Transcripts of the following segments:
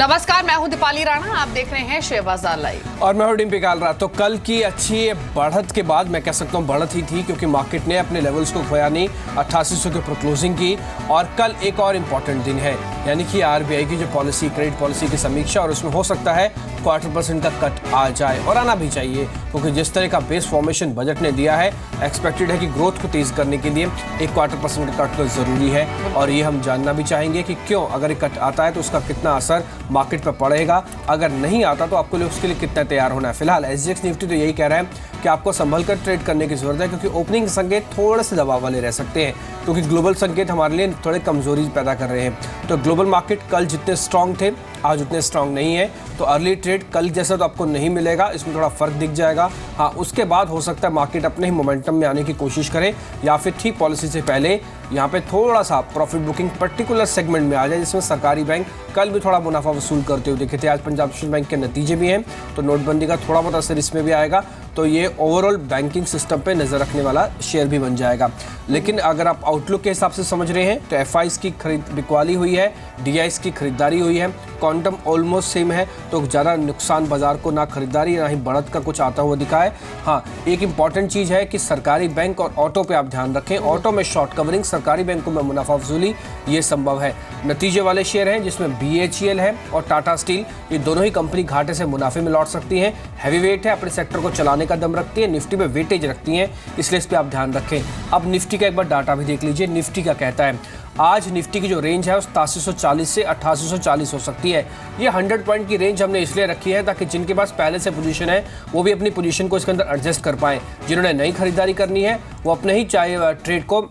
नमस्कार, मैं हूं दीपाली राणा। आप देख रहे हैं शेयर बाजार लाइव और मैं हूं डिम्पी कालरा। तो कल की अच्छी बढ़त के बाद मैं कह सकता हूं बढ़त ही थी, क्योंकि मार्केट ने अपने लेवल्स को खोया नहीं, 8800 के ऊपर क्लोजिंग की। और कल एक और इम्पॉर्टेंट दिन है, यानी कि आरबीआई की जो पॉलिसी, क्रेडिट पॉलिसी की समीक्षा, और उसमें हो सकता है 0.25% का कट आ जाए, और आना भी चाहिए, क्योंकि जिस तरह का बेस फॉर्मेशन बजट ने दिया है, एक्सपेक्टेड है कि ग्रोथ को तेज करने के लिए 0.25% का कट तो जरूरी है। और ये हम जानना भी चाहेंगे कि क्यों, अगर ये कट आता है तो उसका कितना असर मार्केट पर पड़ेगा, अगर नहीं आता तो आपको उसके लिए कितना तैयार होना है। फिलहाल एसजीएक्स निफ्टी तो यही कह रहा है कि आपको संभल कर ट्रेड करने की जरूरत है, क्योंकि ओपनिंग संकेत थोड़े से दबाव वाले रह सकते हैं, क्योंकि ग्लोबल संकेत हमारे लिए थोड़े कमजोरी पैदा कर रहे हैं। तो ग्लोबल मार्केट कल जितने स्ट्रांग थे आज उतने स्ट्रांग नहीं है, तो अर्ली ट्रेड कल जैसा तो आपको नहीं मिलेगा, इसमें थोड़ा फर्क दिख जाएगा। हाँ, उसके बाद हो सकता है मार्केट अपने ही मोमेंटम में आने की कोशिश करे, या फिर ठीक पॉलिसी से पहले यहाँ पे थोड़ा सा प्रॉफिट बुकिंग पर्टिकुलर सेगमेंट में आ जाए, जिसमें सरकारी बैंक कल भी थोड़ा मुनाफा वसूल करते हुए दिखे थे। आज पंजाब नेशनल बैंक के नतीजे भी हैं, तो नोटबंदी का थोड़ा बहुत असर इसमें भी आएगा, तो ये ओवरऑल बैंकिंग सिस्टम पे नजर रखने वाला शेयर भी बन जाएगा। लेकिन अगर आप आउटलुक के हिसाब से समझ रहे हैं तो एफआईज की खरीद बिकवाली हुई है, डीआईज की खरीदारी हुई है, क्वांटम ऑलमोस्ट सेम है, तो ज़्यादा नुकसान बाजार को ना खरीदारी ना ही बढ़त का कुछ आता हुआ दिखा है। हाँ, एक इंपॉर्टेंट चीज़ है कि सरकारी बैंक और ऑटो पे आप ध्यान रखें। ऑटो में शॉर्ट कवरिंग, सरकारी बैंकों में मुनाफा वसूली, ये संभव है। नतीजे वाले शेयर हैं जिसमें बीएचईएल है और टाटा स्टील, ये दोनों ही कंपनी घाटे से मुनाफे में लौट सकती हैं। हैवी वेट है, अपने सेक्टर को चलाने का दम रखती है, निफ्टी में वेटेज रखती हैं, इसलिए इस पर आप ध्यान रखें। अब निफ्टी का एक बार डाटा भी देख लीजिए। निफ्टी का कहता है आज निफ्टी की जो रेंज है 8740 से 8840 हो सकती है। ये 100 पॉइंट की रेंज हमने इसलिए रखी है ताकि जिनके पास पहले से पोजीशन है वो भी अपनी पोजीशन को इसके अंदर एडजस्ट कर पाएं। जिन्होंने नई खरीदारी करनी है वो अपने ही चाहे ट्रेड को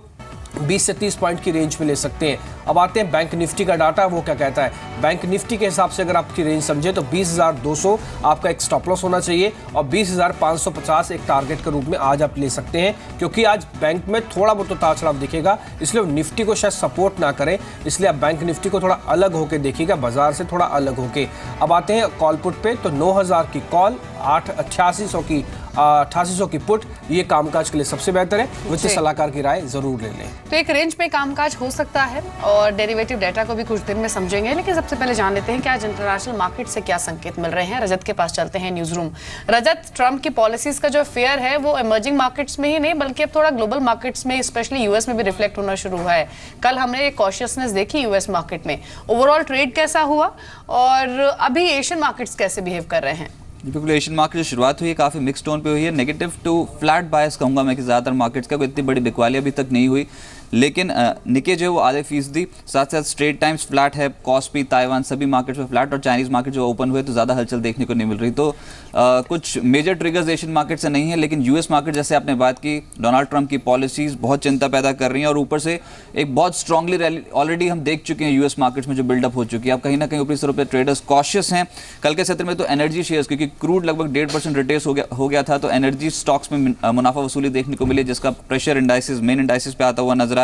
20 से 30 पॉइंट की रेंज में ले सकते हैं। अब आते हैं बैंक निफ्टी का डाटा, वो क्या कहता है। बैंक निफ्टी के हिसाब से अगर आपकी रेंज समझे तो 20,200 आपका एक स्टॉप लॉस होना चाहिए, और 20,550 एक टारगेट के रूप में आज आप ले सकते हैं, क्योंकि आज बैंक में थोड़ा बहुत उतार चढ़ाव दिखेगा, इसलिए निफ्टी को शायद सपोर्ट ना करें, इसलिए आप बैंक निफ्टी को थोड़ा अलग होकर देखिएगा, बाजार से थोड़ा अलग होके। अब आते हैं कॉल पुट पे, तो 9,000 की कॉल, 8800 की पुट, ये कामकाज के लिए सबसे बेहतर है। वित्तीय सलाहकार की राय जरूर ले लें। तो एक रेंज पे कामकाज हो सकता है, और डेरिवेटिव डाटा को भी कुछ दिन में समझेंगे, लेकिन सबसे पहले जान लेते हैं कि आज इंटरनेशनल मार्केट से क्या संकेत मिल रहे हैं। रजत के पास चलते हैं न्यूज रूम। रजत, ट्रम्प की पॉलिसीज का जो फेयर है वो इमर्जिंग मार्केट्स में ही नहीं बल्कि अब थोड़ा ग्लोबल मार्केट्स में, स्पेशली यूएस में भी रिफ्लेक्ट होना शुरू हुआ है। कल हमने एक कॉशियसनेस देखी यूएस मार्केट में। ओवरऑल ट्रेड कैसा हुआ, और अभी एशियन मार्केट्स कैसे बिहेव कर रहे हैं? बिल्कुल, एशियन मार्केट जो शुरुआत हुई है काफ़ी मिक्स टोन पे हुई है। नेगेटिव टू फ्लैट बायस कहूँगा मैं कि ज़्यादातर मार्केट्स का कोई इतनी बड़ी बिकवाली अभी तक नहीं हुई, लेकिन निके जो है वो आधे फीसदी, साथ साथ स्ट्रेट टाइम्स फ्लैट है, कॉस्पी, ताइवान सभी मार्केट्स में फ्लैट, और चाइनीज़ मार्केट जो ओपन हुए तो ज़्यादा हलचल देखने को नहीं मिल रही। तो कुछ मेजर ट्रिगर्स एशियन मार्केट से नहीं है, लेकिन यूएस मार्केट जैसे आपने बात की, डोनाल्ड ट्रंप की पॉलिसीज़ बहुत चिंता पैदा कर रही हैं, और ऊपर से एक बहुत स्ट्रांगली रैली ऑलरेडी हम देख चुके हैं यूएस मार्केट्स में जो बिल्डअप हो चुकी है। अब कहीं ना कहीं ऊपरी स्तरों पर ट्रेडर्स कॉशियस हैं। कल के सत्र में तो एनर्जी शेयर्स, क्योंकि क्रूड लगभग 1.5% रिटेस हो गया था, तो एनर्जी स्टॉक्स में मुनाफा वसूली देखने को मिली, जिसका प्रेशर इंडाइसिस, मेन इंडाइसिस पे आता हुआ नजर आया।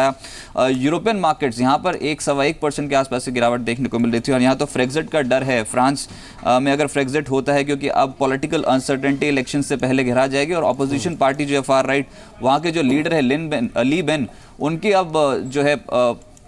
यूरोपियन मार्केट्स यहाँ पर 1-1.25% के आसपास से गिरावट देखने को मिल रही थी, और यहाँ तो फ्रेक्सिट का डर है। फ्रांस में अगर फ्रेक्सिट होता है, क्योंकि अब पॉलिटिकल अनसर्टेनिटी इलेक्शन से पहले घिरा जाएगी, और ऑपोजिशन पार्टी जो है फार राइट, वहाँ के जो लीडर है ली बेन, उनकी अब जो है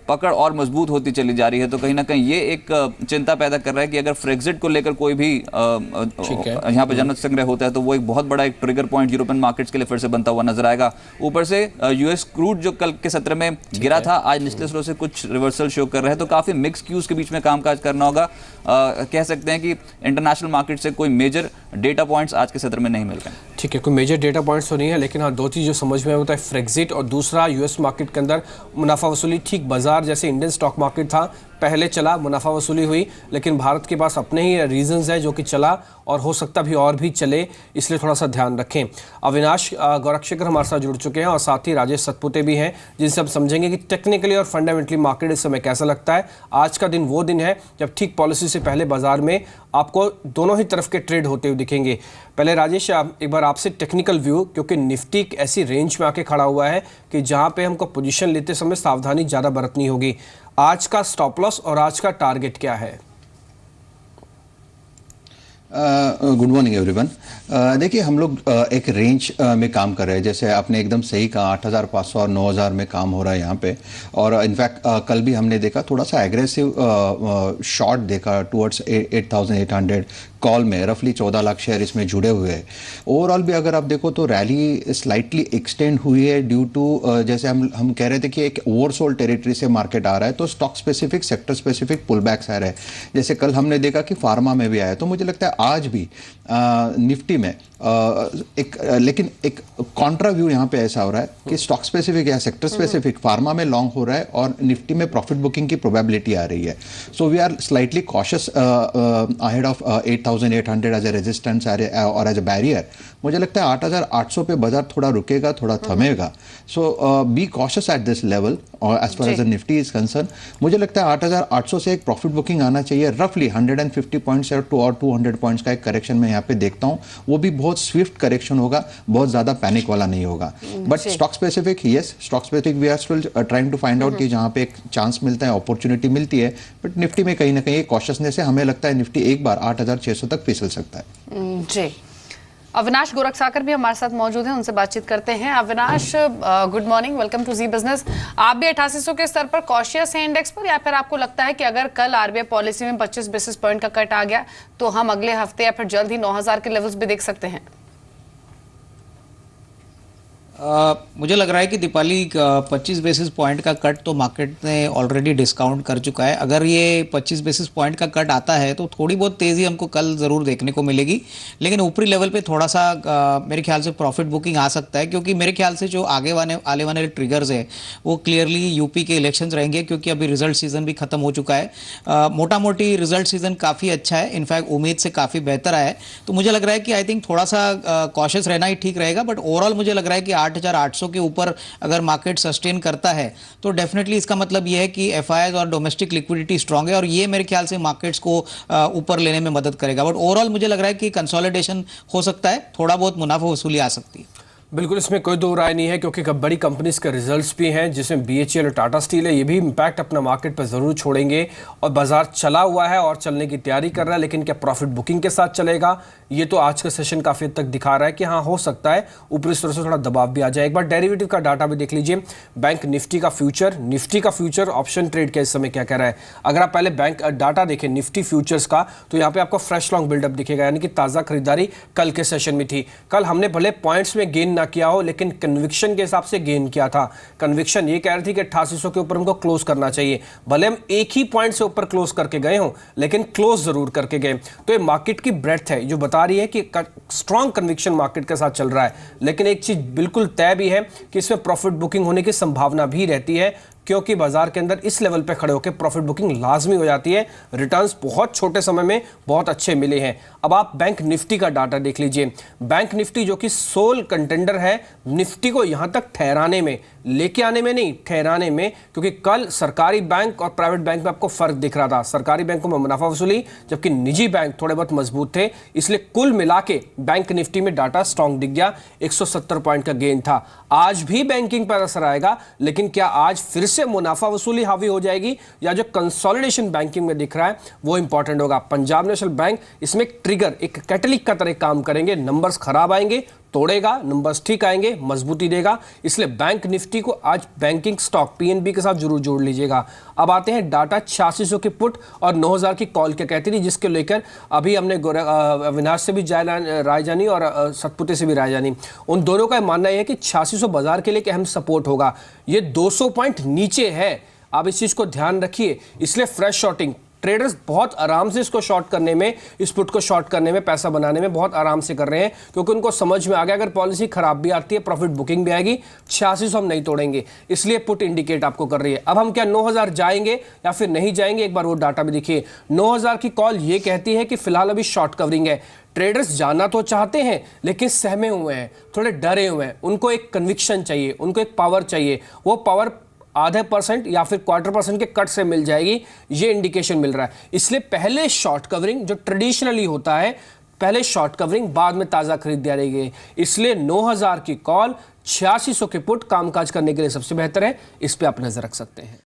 पकड़ और मजबूत होती चली जा रही है। तो कहीं ना कहीं ये एक चिंता पैदा कर रहा है कि अगर फ्रेक्सिट को लेकर कोई भी यहाँ पर जनमत संग्रह होता है तो वो एक बहुत बड़ा एक ट्रिगर पॉइंट यूरोपियन मार्केट्स के लिए फिर से बनता हुआ नजर आएगा। ऊपर से यूएस क्रूड जो कल के सत्र में गिरा था, आज निचले स्तर से कुछ रिवर्सल शो कर रहे हैं, तो काफी मिक्स क्यूज के बीच में कामकाज करना होगा। कह सकते हैं कि इंटरनेशनल मार्केट से कोई मेजर डेटा पॉइंट्स आज के सत्र में नहीं मिल रहे। ठीक है, कोई मेजर डेटा पॉइंट्स तो नहीं है, लेकिन हाँ, दो चीज़ जो समझ में होता है, फ्रेक्सिट और दूसरा यूएस मार्केट के अंदर मुनाफा वसूली। ठीक बाजार जैसे इंडियन स्टॉक मार्केट था, पहले चला, मुनाफा वसूली हुई, लेकिन भारत के पास अपने ही रीजंस है जो कि चला, और हो सकता भी और भी चले, इसलिए थोड़ा सा ध्यान रखें। अविनाश गौरक्षेकर हमारे साथ जुड़ चुके हैं, और साथ ही राजेश सतपुते भी हैं, जिनसे हम समझेंगे कि टेक्निकली और फंडामेंटली मार्केट इस समय कैसा लगता है। आज का दिन वो दिन है जब ठीक पॉलिसी से पहले बाजार में आपको दोनों ही तरफ के ट्रेड होते हुए दिखेंगे। पहले राजेश, एक बार आपसे टेक्निकल व्यू, क्योंकि निफ्टी एक ऐसी रेंज में आके खड़ा हुआ है कि जहाँ पे हमको पोजीशन लेते समय सावधानी ज़्यादा बरतनी होगी। आज का स्टॉप लॉस और आज का टारगेट क्या है? Good morning everyone. देखिए हम लोग एक रेंज में काम कर रहे हैं, जैसे आपने एकदम सही कहा 8,500 और 9,000 में काम हो रहा है यहाँ पे। और इनफैक्ट कल भी हमने देखा थोड़ा सा एग्रेसिव शॉर्ट देखा टुवर्ड्स 8,800 कॉल में, रफली 14 लाख शेयर इसमें जुड़े हुए हैं। ओवरऑल भी अगर आप देखो तो रैली स्लाइटली एक्सटेंड हुई है ड्यू टू जैसे हम कह रहे थे कि एक ओवरसोल्ड टेरिटरी से मार्केट आ रहा है, तो स्टॉक स्पेसिफिक सेक्टर स्पेसिफिक पुल बैक्स आ रहे हैं। जैसे कल हमने देखा कि फार्मा में भी आया, तो मुझे लगता है आज भी निफ्टी में लेकिन एक कॉन्ट्रा व्यू यहाँ पे ऐसा हो रहा है कि स्टॉक स्पेसिफिक या सेक्टर स्पेसिफिक फार्मा में लॉन्ग हो रहा है और निफ्टी में प्रॉफिट बुकिंग की प्रोबेबिलिटी आ रही है। So we are slightly cautious ahead of 8,800 as a resistance और एज ए बैरियर। मुझे लगता है 8,800 पे बाजार थोड़ा रुकेगा, थोड़ा थमेगा। So be cautious at this level और as far as Nifty is concern. मुझे लगता है 8,800 से एक प्रॉफिट बुकिंग आना चाहिए। रफली 150 पॉइंट्स और 200 पॉइंट्स का एक करेक्शन मैं यहाँ पे देखता हूँ। वो भी बहुत स्विफ्ट करेक्शन होगा, बहुत ज़्यादा पैनिक वाला नहीं होगा। But stock specific, yes stock specific we are still trying to find out कि जहाँ पे एक चांस मिलता है, अपॉर्चुनिटी मिलती है। बट निफ्टी में कहीं ना कहीं कॉशियसनेस है। हमें लगता है निफ्टी एक बार 8,600 तक फिसल सकता है। जी, अविनाश गोरखसाकर भी हमारे साथ मौजूद हैं, उनसे बातचीत करते हैं। Avinash, good morning, welcome to Zee Business. आप भी 8800 के स्तर पर कॉशियस हैं इंडेक्स पर, या फिर आपको लगता है कि अगर कल आरबीआई पॉलिसी में 25 बेसिस पॉइंट का कट आ गया तो हम अगले हफ्ते या फिर जल्द ही 9,000 के लेवल्स भी देख सकते हैं? मुझे लग रहा है कि दीपाली 25 बेसिस पॉइंट का कट तो मार्केट ने ऑलरेडी डिस्काउंट कर चुका है। अगर ये 25 बेसिस पॉइंट का कट आता है तो थोड़ी बहुत तेज़ी हमको कल ज़रूर देखने को मिलेगी, लेकिन ऊपरी लेवल पे थोड़ा सा मेरे ख्याल से प्रॉफिट बुकिंग आ सकता है, क्योंकि मेरे ख्याल से जो आने वाले ट्रिगर्स है वो क्लियरली यूपी के इलेक्शंस रहेंगे, क्योंकि अभी रिजल्ट सीजन भी खत्म हो चुका है। मोटा मोटी रिजल्ट सीजन काफ़ी अच्छा है, इनफैक्ट उम्मीद से काफ़ी बेहतर आया है। तो मुझे लग रहा है कि आई थिंक थोड़ा सा कॉशियस रहना ही ठीक रहेगा। बट ओवरऑल मुझे लग रहा है कि 8,800 के ऊपर अगर मार्केट सस्टेन करता है तो डेफिनेटली इसका मतलब यह है कि एफआईआई और डोमेस्टिक लिक्विडिटी स्ट्रांग है, और ये मेरे ख्याल से मार्केट्स को ऊपर लेने में मदद करेगा। बट ओवरऑल मुझे लग रहा है कि कंसोलिडेशन हो सकता है, थोड़ा बहुत मुनाफा वसूली आ सकती है। बिल्कुल, इसमें कोई दो राय नहीं है, क्योंकि बड़ी कंपनीज के रिजल्ट्स भी हैं, जिसमें बीएचईएल और टाटा स्टील है। ये भी इम्पैक्ट अपना मार्केट पर ज़रूर छोड़ेंगे, और बाजार चला हुआ है और चलने की तैयारी कर रहा है। लेकिन क्या प्रॉफिट बुकिंग के साथ चलेगा, ये तो आज का सेशन काफ़ी हद तक दिखा रहा है कि हाँ, हो सकता है ऊपरी स्तर से थोड़ा दबाव भी आ जाए। एक बार डेरिवेटिव का डाटा भी देख लीजिए। बैंक निफ्टी का फ्यूचर ऑप्शन ट्रेड के इस समय क्या कह रहा है। अगर आप पहले बैंक डाटा देखें निफ्टी फ्यूचर्स का, तो यहाँ पे आपको फ्रेश लॉन्ग बिल्डअप दिखेगा, यानी कि ताज़ा खरीदारी कल के सेशन में थी। कल हमने भले पॉइंट्स में गेन ना किया हो, लेकिन कन्विक्शन के हिसाब से गेन किया था। कन्विक्शन ये कह रही थी कि 8800 के ऊपर हमको क्लोज करना चाहिए। भले हम एक ही पॉइंट से ऊपर क्लोज करके गए हों, लेकिन क्लोज जरूर करके गए। तो ये मार्केट की ब्रेथ है जो बता रही है कि स्ट्रॉन्ग कन्विक्शन मार्केट के साथ चल रहा है। लेकिन एक चीज बिल्कुल तय भी है कि इसमें प्रॉफिट बुकिंग होने की संभावना भी रहती है, क्योंकि बाजार के अंदर इस लेवल पे खड़े होकर प्रॉफिट बुकिंग लाजमी हो जाती है। रिटर्न्स बहुत छोटे समय में बहुत अच्छे मिले हैं। अब आप बैंक निफ्टी का डाटा देख लीजिए। बैंक निफ्टी जो कि सोल कंटेंडर है निफ्टी को यहां तक ठहराने में, लेके आने में नहीं, ठहराने में, क्योंकि कल सरकारी बैंक और प्राइवेट बैंक में आपको फर्क दिख रहा था। सरकारी बैंकों में मुनाफा वसूली, जबकि निजी बैंक थोड़े बहुत मजबूत थे। इसलिए कुल मिला के बैंक निफ्टी में डाटा स्ट्रॉन्ग दिख गया, 170 पॉइंट का गेन था। आज भी बैंकिंग पर असर आएगा, लेकिन क्या आज फिर से मुनाफा वसूली हावी हो जाएगी, या जो कंसोलिडेशन बैंकिंग में दिख रहा है वो इंपॉर्टेंट होगा। पंजाब नेशनल बैंक इसमें एक ट्रिगर, एक कैटलिक का तरह काम करेंगे। नंबर्स खराब आएंगे, तोड़ेगा, नंबर्स ठीक आएंगे, मजबूती देगा। इसलिए बैंक निफ्टी को आज बैंकिंग स्टॉक पीएनबी के साथ जरूर जोड़ लीजिएगा। अब आते हैं डाटा 8600 की पुट और 9000 की कॉल क्या कहती थी, जिसके लेकर अभी हमने अविनाश से भी राय जानी और सतपुते से भी राय जानी। उन दोनों का मानना यह है कि 8600 बाजार के लिए एक अहम सपोर्ट होगा। ये 200 पॉइंट नीचे है, आप इस चीज को ध्यान रखिए। इसलिए फ्रेश शॉर्टिंग ट्रेडर्स बहुत आराम से इसको शॉर्ट करने में, इस पुट को शॉर्ट करने में, पैसा बनाने में बहुत आराम से कर रहे हैं, क्योंकि उनको समझ में आ गया अगर पॉलिसी खराब भी आती है प्रॉफिट बुकिंग भी आएगी, 8600 हम नहीं तोड़ेंगे। इसलिए पुट इंडिकेट आपको कर रही है। अब हम क्या 9000 जाएंगे या फिर नहीं जाएंगे, एक बार वो डाटा भी देखिए। 9000 की कॉल ये कहती है कि फिलहाल अभी शॉर्ट कवरिंग है। ट्रेडर्स जाना तो चाहते हैं, लेकिन सहमे हुए हैं, थोड़े डरे हुए हैं। उनको एक कन्विक्शन चाहिए, उनको एक पावर चाहिए। वो पावर आधे % या फिर 1/4% के कट से मिल जाएगी, ये इंडिकेशन मिल रहा है। इसलिए पहले शॉर्ट कवरिंग जो ट्रेडिशनली होता है, पहले शॉर्ट कवरिंग, बाद में ताज़ा खरीदारी गई। इसलिए 9000 की कॉल, 8600 के पुट कामकाज करने के लिए सबसे बेहतर है। इस पर आप नजर रख सकते हैं।